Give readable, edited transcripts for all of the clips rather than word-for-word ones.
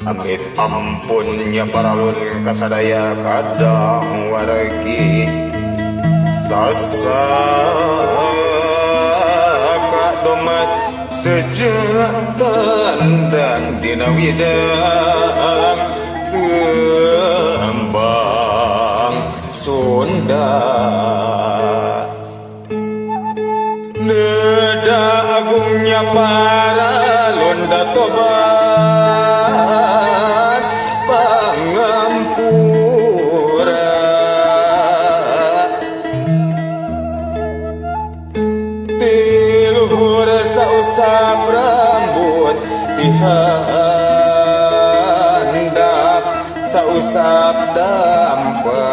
Amit ampunnya paralun kasadaya kadang wargi sasaka domas sejak tandang dina widang kembang Sunda neda agungnya para londa tobat pangampura tiluhur sausap rambut dihandap sausap dampal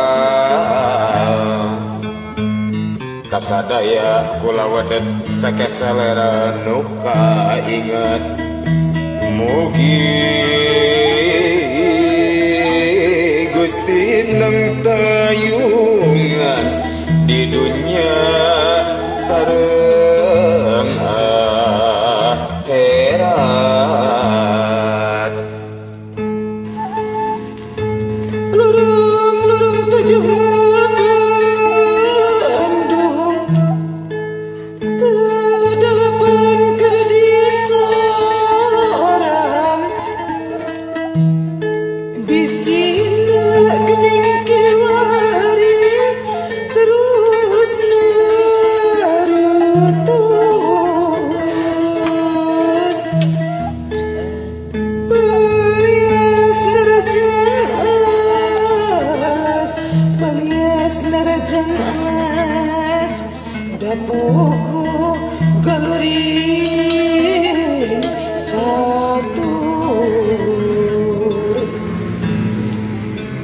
kasadaya kula wadet sakeselera nuka inget mugi Gusti nang tayungan di dunia sareng akhirat lurung tujuh dapuku galuri catur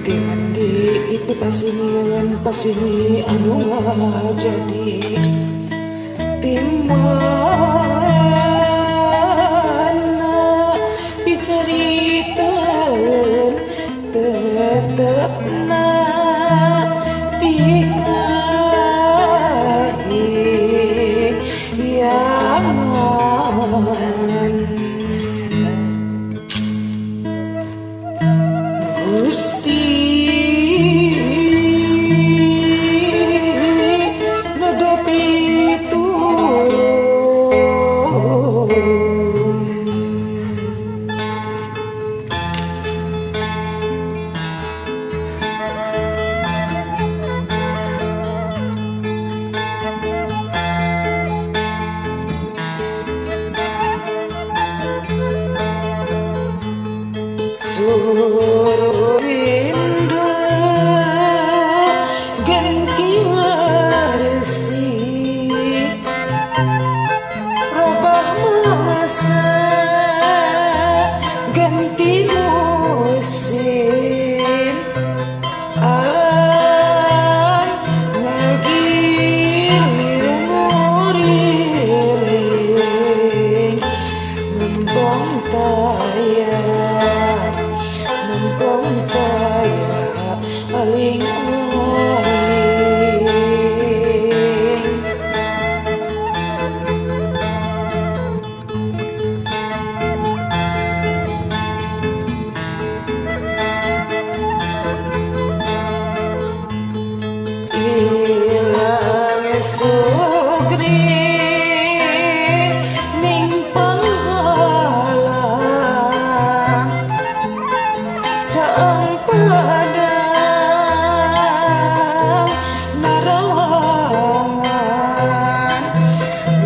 dimandi ibu pasini anu jadi dimana diceritakan tetepna Gusti nadapi turun suruh ganti warsi robah masa ganti musim alam ngiriling ngembong tayang aling ilang sugri ning panghalang caang padang narawangan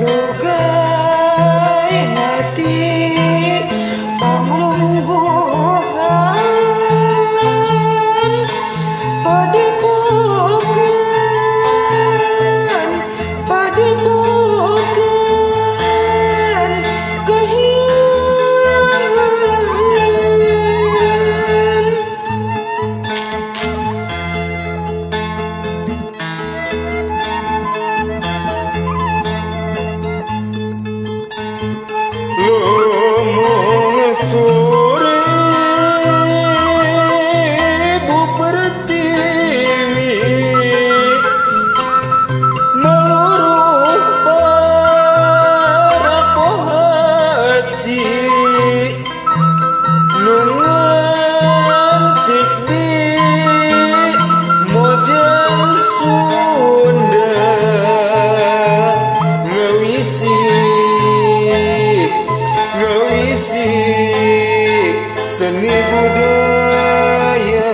lugay nati panglungguhan padepokan kehilangan lumung sore bu pertiwi meluruh para pohaji nunga musik seni budaya.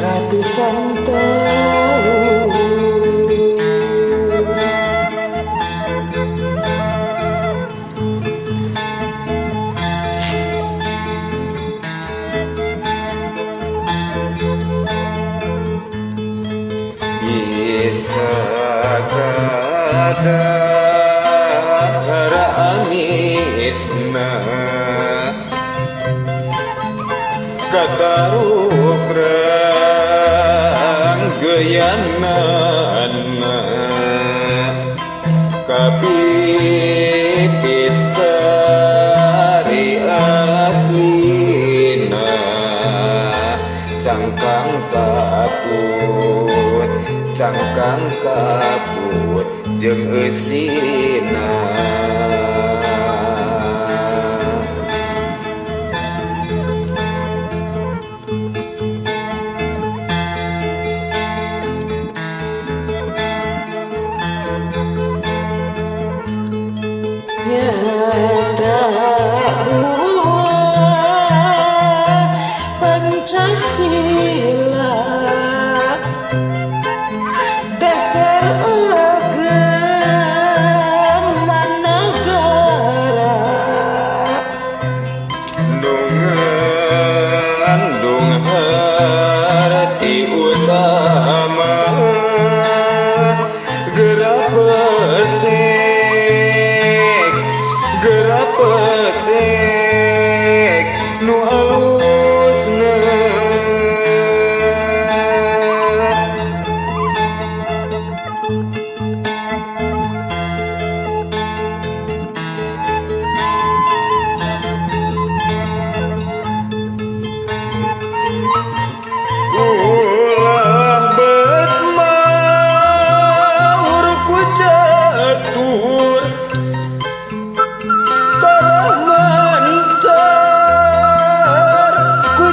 Ratusan tahun bisa kadar amisna katarukrang geyanana kapipit sari aslina cangkang katut jeung eusina. nyata buah Pancasila dasar agama negara Nungandung arti utama gerak pesek nu alusna ulah bet maur ku catur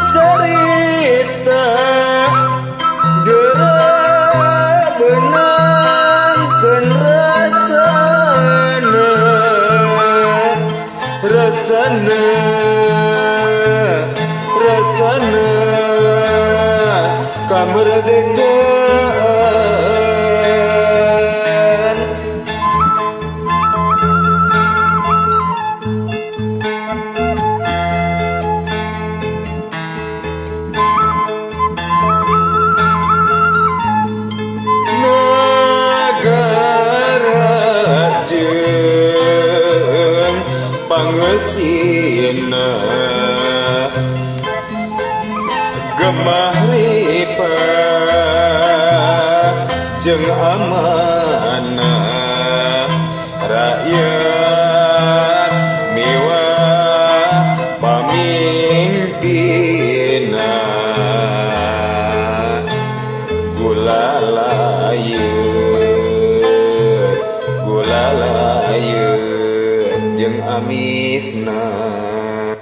cerita gerak benangkeun rasana kamerdekaan. Pangesina gemah ripah jeung amanah rakyat miwah pamimpinna gulalayeut jeung amisna.